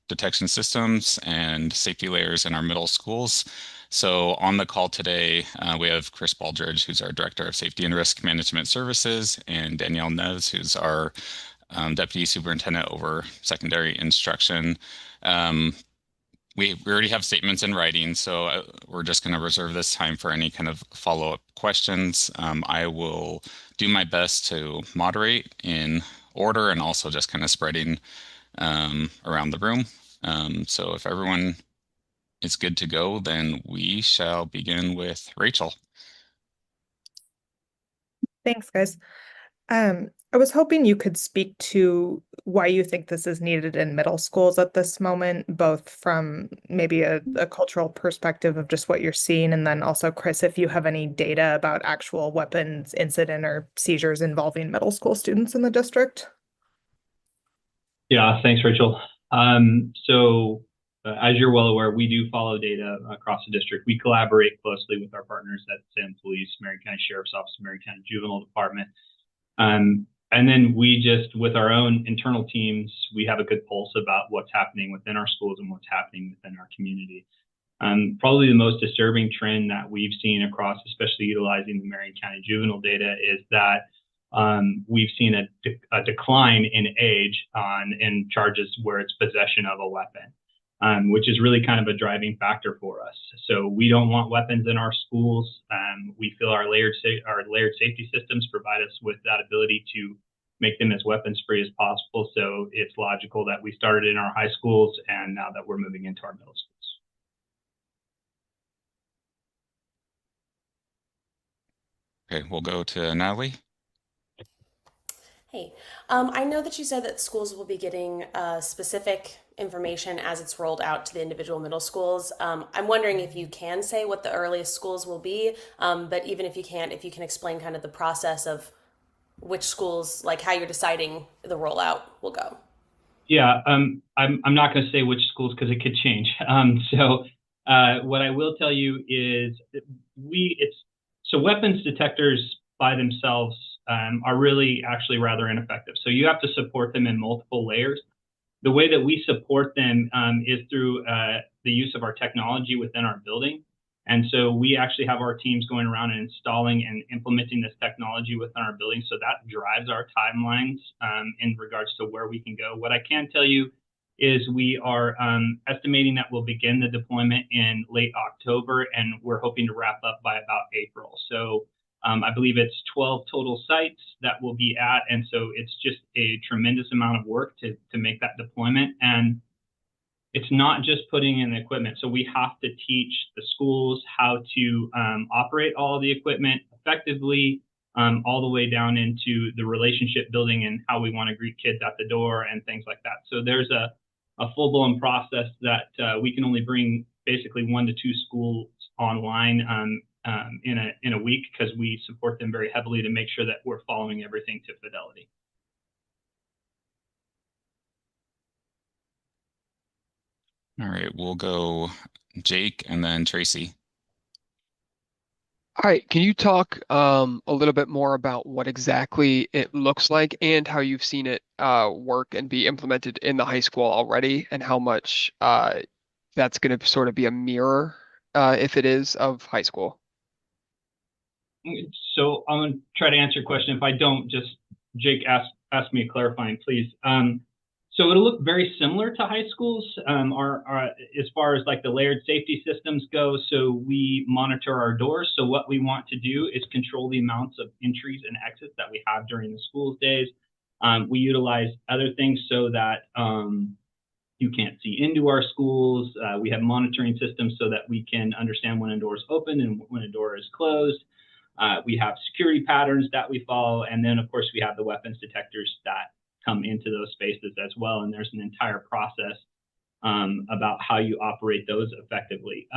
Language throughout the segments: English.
detection systems and safety layers in our middle schools. So on the call today, we have Chris Baldridge, who's our Director of Safety and Risk Management Services, and Danielle Nez, who's our Deputy Superintendent over Secondary Instruction. Um, we already have statements in writing, so we're just going to reserve this time for any kind of follow-up questions. I will do my best to moderate in order and also just kind of spreading around the room. So if everyone is good to go, then we shall begin with Rachel. Thanks, guys. I was hoping you could speak to why you think this is needed in middle schools at this moment, both from maybe a cultural perspective of just what you're seeing, and then also, Chris, if you have any data about actual weapons incident or seizures involving middle school students in the district. Yeah, thanks, Rachel. As you're well aware, we do follow data across the district. We collaborate closely with our partners at Salem Police, Marion County Sheriff's Office, Marion County Juvenile Department. And then we just, with our own internal teams, we have a good pulse about what's happening within our schools and what's happening within our community. Probably the most disturbing trend that we've seen across, especially utilizing the Marion County juvenile data, is that we've seen a decline in age in charges where it's possession of a weapon, which is really kind of a driving factor for us. So we don't want weapons in our schools. We feel our layered safety systems provide us with that ability to make them as weapons free as possible. So it's logical that we started in our high schools and now that we're moving into our middle schools. Okay, we'll go to Natalie. Hey, I know that you said that schools will be getting specific information as it's rolled out to the individual middle schools. I'm wondering if you can say what the earliest schools will be, but even if you can't, if you can explain kind of the process of which schools, like how you're deciding the rollout will go. Yeah, I'm not going to say which schools because it could change. What I will tell you is weapons detectors by themselves are really actually rather ineffective. So you have to support them in multiple layers. The way that we support them is through the use of our technology within our building. And so we actually have our teams going around and installing and implementing this technology within our building. So that drives our timelines in regards to where we can go. What I can tell you is we are estimating that we'll begin the deployment in late October, and we're hoping to wrap up by about April. So I believe it's 12 total sites that we'll be at. And so it's just a tremendous amount of work to make that deployment. And it's not just putting in the equipment. So we have to teach the schools how to operate all of the equipment effectively, all the way down into the relationship building and how we want to greet kids at the door and things like that. So there's a full-blown process that we can only bring basically 1 to 2 schools online in a week because we support them very heavily to make sure that we're following everything to fidelity. All right, we'll go Jake and then Tracy. All right, can you talk a little bit more about what exactly it looks like and how you've seen it work and be implemented in the high school already, and how much that's going to sort of be a mirror, if it is, of high school? So I'm going to try to answer your question. If I don't, just Jake ask me a clarifying, please. So it'll look very similar to high schools as far as like the layered safety systems go. So we monitor our doors. So what we want to do is control the amounts of entries and exits that we have during the school days. We utilize other things so that you can't see into our schools. We have monitoring systems so that we can understand when a door is open and when a door is closed. We have security patterns that we follow. And then, of course, we have the weapons detectors that come into those spaces as well. And there's an entire process about how you operate those effectively.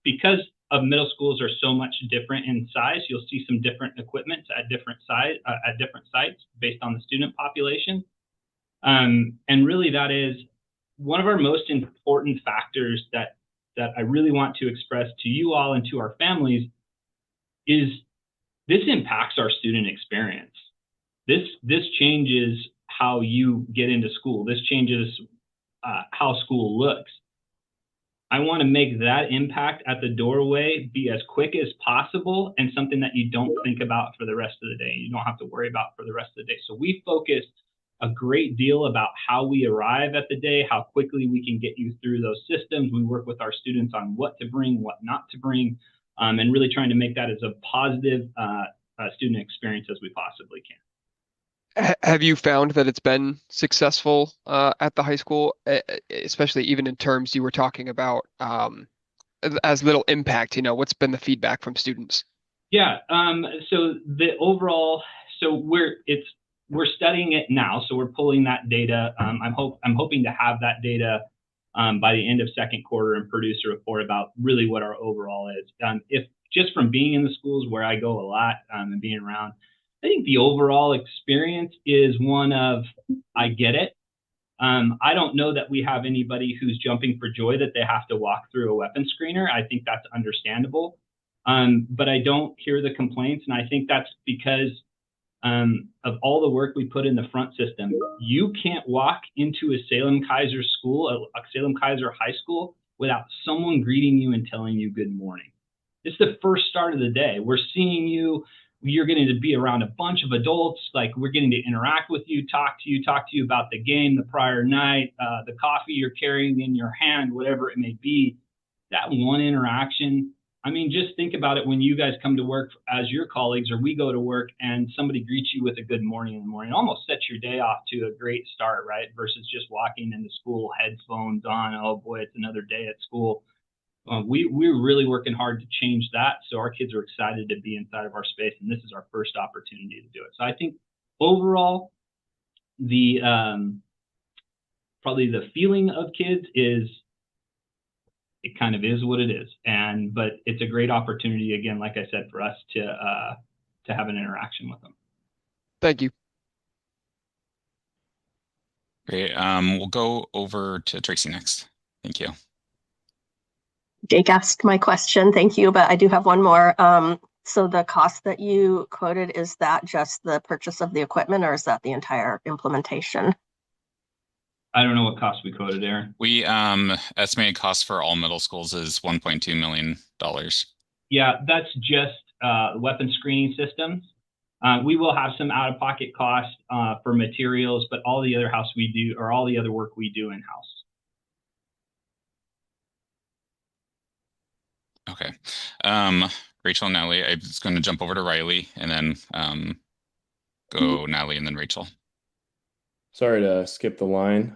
Because of middle schools are so much different in size, you'll see some different equipment at different sites based on the student population. And really that is one of our most important factors that I really want to express to you all and to our families is this impacts our student experience. This changes how you get into school. This changes how school looks. I want to make that impact at the doorway be as quick as possible and something that you don't think about for the rest of the day. You don't have to worry about for the rest of the day. So we focus a great deal about how we arrive at the day, how quickly we can get you through those systems. We work with our students on what to bring, what not to bring, and really trying to make that as a positive student experience as we possibly can. Have you found that it's been successful at the high school, especially even in terms you were talking about as little impact? What's been the feedback from students? Yeah. So the overall, so we're studying it now. So we're pulling that data. I'm hoping to have that data by the end of second quarter and produce a report about really what our overall is. If just from being in the schools where I go a lot and being around, I think the overall experience is one of, I get it. I don't know that we have anybody who's jumping for joy that they have to walk through a weapon screener. I think that's understandable. But I don't hear the complaints. And I think that's because of all the work we put in the front system. You can't walk into a Salem-Keizer school, a Salem-Keizer high school, without someone greeting you and telling you good morning. It's the first start of the day. We're seeing you. You're getting to be around a bunch of adults. Like, we're getting to interact with you, talk to you about the game the prior night, the coffee you're carrying in your hand, whatever it may be. That one interaction. I mean, just think about it when you guys come to work as your colleagues, or we go to work and somebody greets you with a good morning in the morning. It almost sets your day off to a great start, right? Versus just walking into school, headphones on. Oh boy, it's another day at school. We're really working hard to change that, so our kids are excited to be inside of our space, and this is our first opportunity to do it. So I think overall, the probably the feeling of kids is, it kind of is what it is, but it's a great opportunity, again, like I said, for us to have an interaction with them. Thank you. Great. We'll go over to Tracy next. Thank you. Jake asked my question, thank you, but I do have one more. So the cost that you quoted, is that just the purchase of the equipment, or is that the entire implementation? I don't know what cost we quoted, Aaron. We estimated cost for all middle schools is $1.2 million. Yeah, that's just weapon screening systems. We will have some out-of-pocket costs for materials, but all the other all the other work we do in-house. Okay. Rachel and Natalie, I was going to jump over to Riley and then go Natalie and then Rachel. Sorry to skip the line.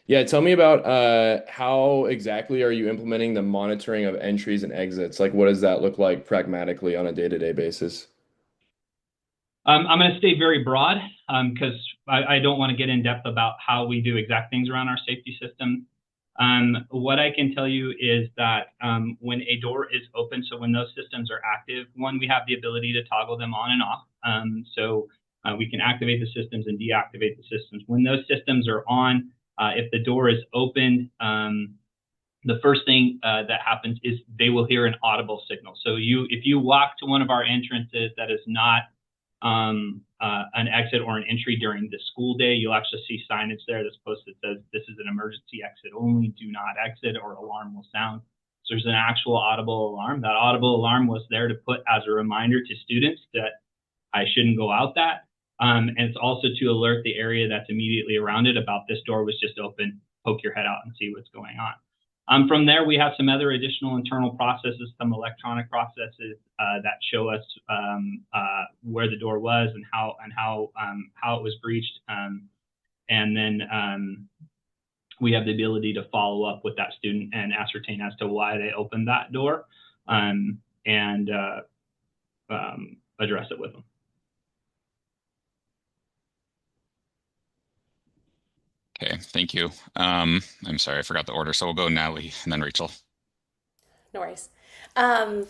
Yeah, tell me about how exactly are you implementing the monitoring of entries and exits? Like, what does that look like pragmatically on a day-to-day basis? I'm going to stay very broad because I don't want to get in depth about how we do exact things around our safety system. What I can tell you is that when a door is open, so when those systems are active, one, we have the ability to toggle them on and off. So we can activate the systems and deactivate the systems. When those systems are on, if the door is opened, the first thing that happens is they will hear an audible signal. So if you walk to one of our entrances that is not an exit or an entry during the school day, you'll actually see signage there that's posted that says this is an emergency exit only, do not exit, or alarm will sound. So there's an actual audible alarm. That audible alarm was there to put as a reminder to students that I shouldn't go out that. And it's also to alert the area that's immediately around it about this door was just open, poke your head out and see what's going on. From there, we have some other additional internal processes, some electronic processes that show us where the door was and how it was breached, and then we have the ability to follow up with that student and ascertain as to why they opened that door, and address it with them. Okay, thank you. I'm sorry, I forgot the order. So we'll go Natalie and then Rachel. No worries. Okay,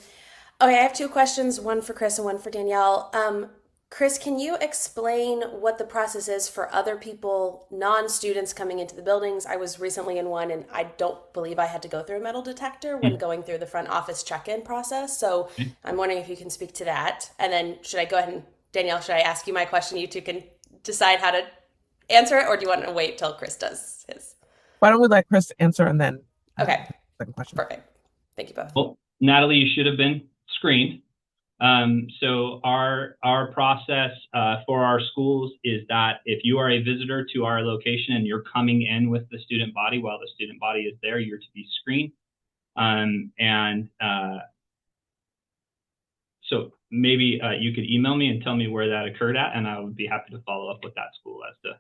I have two questions, one for Chris and one for Danielle. Chris, can you explain what the process is for other people, non-students coming into the buildings? I was recently in one and I don't believe I had to go through a metal detector when going through the front office check-in process. So I'm wondering if you can speak to that. And then should I go ahead and, Danielle, should I ask you my question? You two can decide how to answer it, or do you want to wait till Chris does his? Why don't we let Chris answer and then Okay, second question. perfect. Thank you both. Well, Natalie, you should have been screened. So our process for our schools is that if you are a visitor to our location and you're coming in with the student body while the student body is there, you're to be screened. So maybe you could email me and tell me where that occurred at, and I would be happy to follow up with that school as to.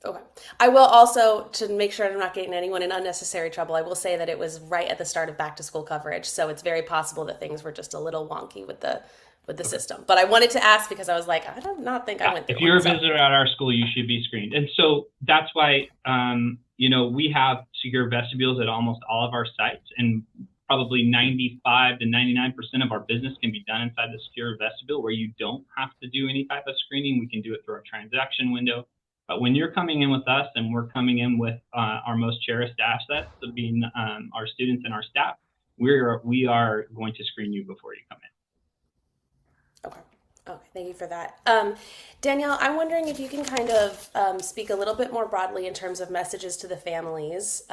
Okay. I will also, to make sure I'm not getting anyone in unnecessary trouble, I will say that it was right at the start of back to school coverage. So it's very possible that things were just a little wonky with the system. But I wanted to ask because I was like, I do not think I went through If you're one, a visitor at our school, you should be screened. And so that's why, we have secure vestibules at almost all of our sites, and probably 95 to 99% of our business can be done inside the secure vestibule where you don't have to do any type of screening. We can do it through our transaction window. But when you're coming in with us and we're coming in with our most cherished assets, being our students and our staff, we are going to screen you before you come in. Okay. Okay, thank you for that. Danielle, I'm wondering if you can kind of speak a little bit more broadly in terms of messages to the families,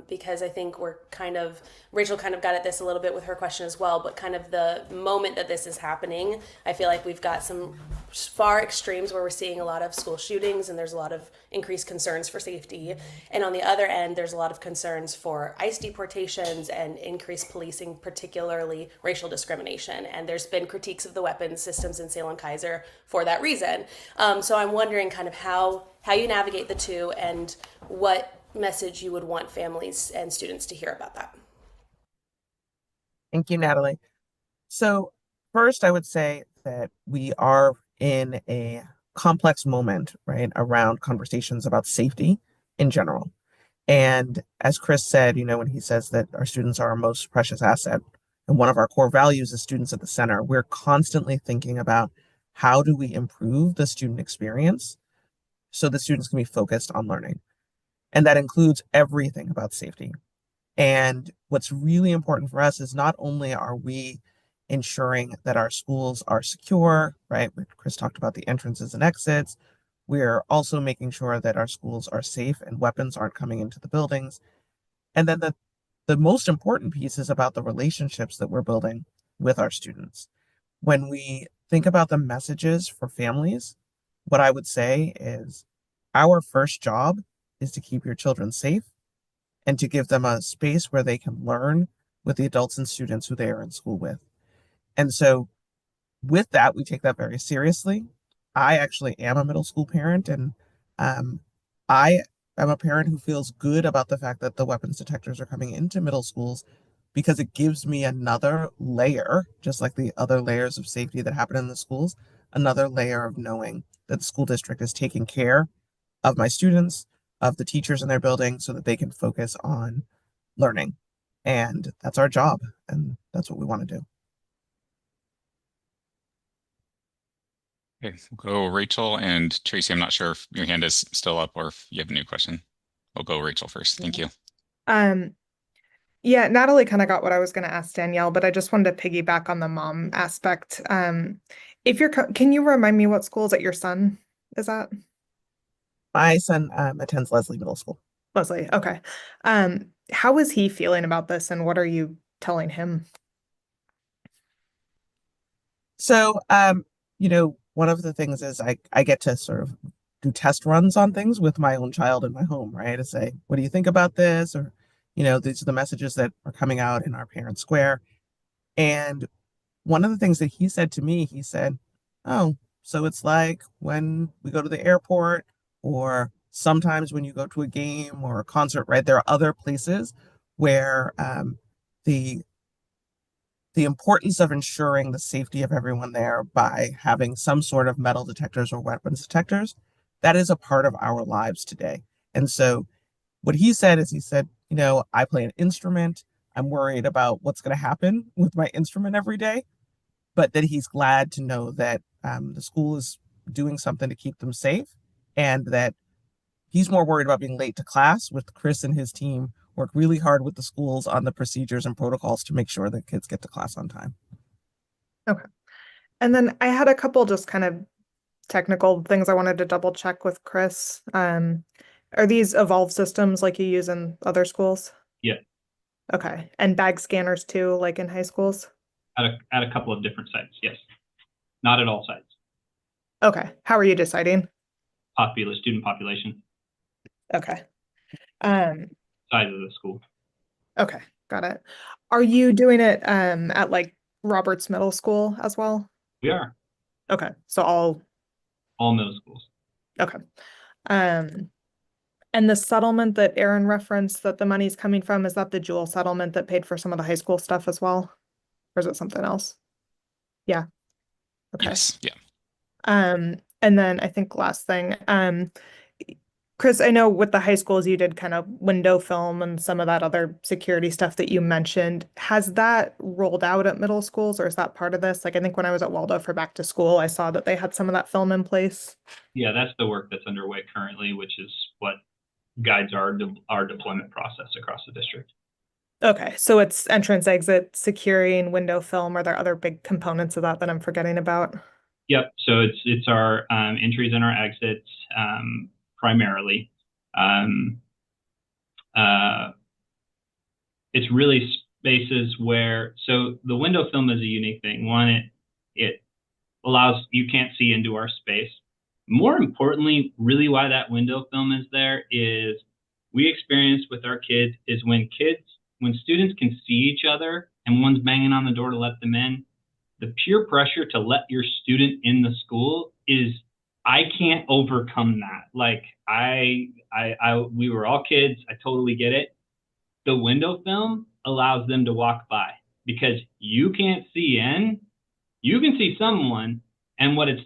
because I think Rachel kind of got at this a little bit with her question as well, but kind of the moment that this is happening, I feel like we've got some far extremes where we're seeing a lot of school shootings and there's a lot of increased concerns for safety. And on the other end, there's a lot of concerns for ICE deportations and increased policing, particularly racial discrimination. And there's been critiques of the weapons systems in Salem-Keizer for that reason. So I'm wondering kind of how you navigate the two and what message you would want families and students to hear about that. Thank you, Natalie. So first, I would say that we are in a complex moment, right, around conversations about safety in general. And as Chris said, when he says that our students are our most precious asset, and one of our core values is students at the center, we're constantly thinking about how do we improve the student experience so the students can be focused on learning. And that includes everything about safety. And what's really important for us is not only are we ensuring that our schools are secure, right? Chris talked about the entrances and exits. We're also making sure that our schools are safe and weapons aren't coming into the buildings. And then the most important piece is about the relationships that we're building with our students. When we think about the messages for families, what I would say is our first job is to keep your children safe and to give them a space where they can learn with the adults and students who they are in school with. And so with that, we take that very seriously. I actually am a middle school parent, and I am a parent who feels good about the fact that the weapons detectors are coming into middle schools because it gives me another layer, just like the other layers of safety that happen in the schools, another layer of knowing that the school district is taking care of my students, of the teachers in their building, so that they can focus on learning. And that's our job, and that's what we want to do. Okay, we'll go Rachel and Tracy. I'm not sure if your hand is still up or if you have a new question. We'll go Rachel first. Thank you. Yeah, Natalie kind of got what I was going to ask Danielle, but I just wanted to piggyback on the mom aspect. Can you remind me what schools that your son is at? My son attends Leslie Middle School. Leslie, okay. How is he feeling about this, and what are you telling him? So, one of the things is I get to sort of do test runs on things with my own child in my home, right? To say, what do you think about this? Or, these are the messages that are coming out in our parent square. And one of the things that he said to me, he said, oh, so it's like when we go to the airport, or sometimes when you go to a game or a concert, right? There are other places where the importance of ensuring the safety of everyone there by having some sort of metal detectors or weapons detectors, that is a part of our lives today. And so what he said is, he said, I play an instrument. I'm worried about what's going to happen with my instrument every day, but that he's glad to know that the school is doing something to keep them safe, and that he's more worried about being late to class. With Chris and his team work really hard with the schools on the procedures and protocols to make sure that kids get to class on time. Okay. And then I had a couple just kind of technical things I wanted to double check with Chris. Are these Evolve systems like you use in other schools? Yeah, Okay. And bag scanners too, like in high schools? at a couple of different sites. Yes, not at all sites. Okay. How are you deciding? Student population, Okay. Um, size of the school. okay, got it. Are you doing it at like Roberts Middle School as well? We are Okay. So all middle schools. okay. Um, and the settlement that Aaron referenced that the money's coming from, is that the Jewel settlement that paid for some of the high school stuff as well? Or is it something else? Yeah. Okay. Yes, yeah. And then I think last thing, Chris, I know with the high schools you did kind of window film and some of that other security stuff that you mentioned. Has that rolled out at middle schools, or is that part of this? Like I think when I was at Waldo for back to school, I saw that they had some of that film in place. Yeah, that's the work that's underway currently, which is what guides our deployment process across the district. Okay, so it's entrance, exit, securing, window film. Are there other big components of that that I'm forgetting about? Yep. So it's our entries and our exits primarily. It's really spaces where, so the window film is a unique thing. One, it allows, you can't see into our space. More importantly, really why that window film is there is we experience with our kids is when students can see each other and one's banging on the door to let them in, the peer pressure to let your student in the school is, I can't overcome that. Like we were all kids. I totally get it. The window film allows them to walk by because you can't see in, you can see someone. And what it's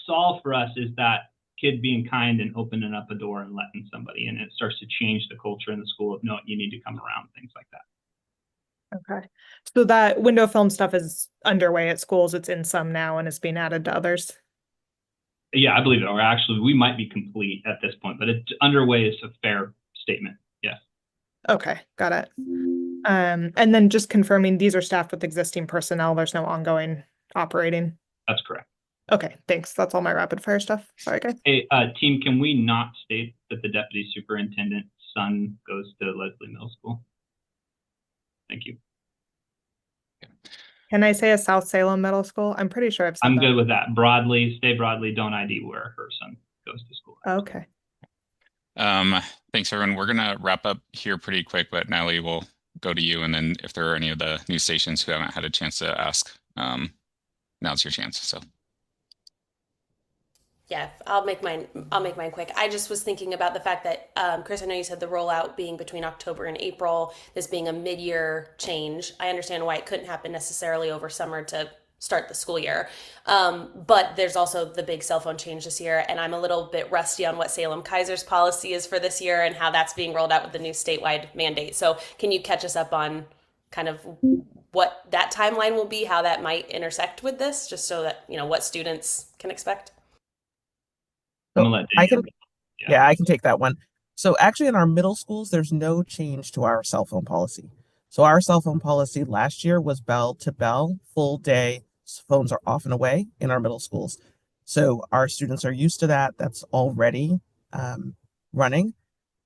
solved for us is that kid being kind and opening up a door and letting somebody in. It starts to change the culture in the school of, no, you need to come around, things like that. Okay. So that window film stuff is underway at schools. It's in some now and it's being added to others. Yeah, I believe it. Or actually, we might be complete at this point, but it's underway is a fair statement. Yes. Okay, got it. And then just confirming these are staffed with existing personnel. There's no ongoing operating. That's correct. Okay, thanks. That's all my rapid fire stuff. Sorry, guys. Hey, team, can we not state that the deputy superintendent's son goes to Leslie Middle School? Thank you. Can I say a South Salem Middle School? I'm pretty sure I've said I'm that. good with that. Broadly, stay broadly, don't ID where her son goes to school. Okay. Thanks, everyone. We're gonna wrap up here pretty quick, but Natalie, we'll go to you, and then if there are any of the news stations who haven't had a chance to ask, now's your chance. So. Yeah, I'll make mine quick. I just was thinking about the fact that, Chris, I know you said the rollout being between October and April, this being a mid-year change. I understand why it couldn't happen necessarily over summer to start the school year. But there's also the big cell phone change this year, and I'm a little bit rusty on what Salem-Keizer's policy is for this year and how that's being rolled out with the new statewide mandate. So can you catch us up on kind of what that timeline will be, how that might intersect with this, just so that, you know, what students can expect? So I can take that one. So actually in our middle schools, there's no change to our cell phone policy. So our cell phone policy last year was bell to bell, full day. Phones are off and away in our middle schools. So our students are used to that. That's already running.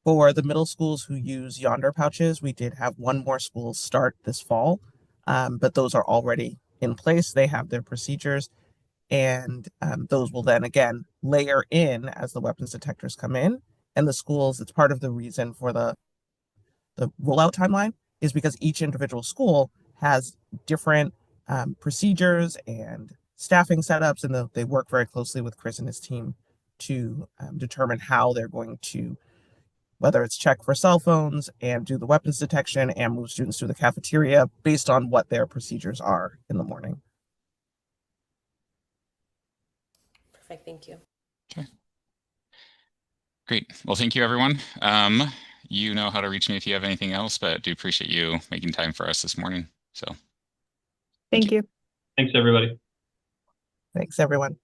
For the middle schools who use Yonder pouches, we did have one more school start this fall, but those are already in place. They have their procedures. And those will then again layer in as the weapons detectors come in. And the schools, it's part of the reason for the rollout timeline is because each individual school has different procedures and staffing setups, and they work very closely with Chris and his team to determine how they're going to, whether it's check for cell phones and do the weapons detection and move students to the cafeteria based on what their procedures are in the morning. Perfect, thank you. Okay. Great. Well, thank you, everyone. You know how to reach me if you have anything else, but do appreciate you making time for us this morning. So Thank you. Thanks, everybody. Thanks, everyone.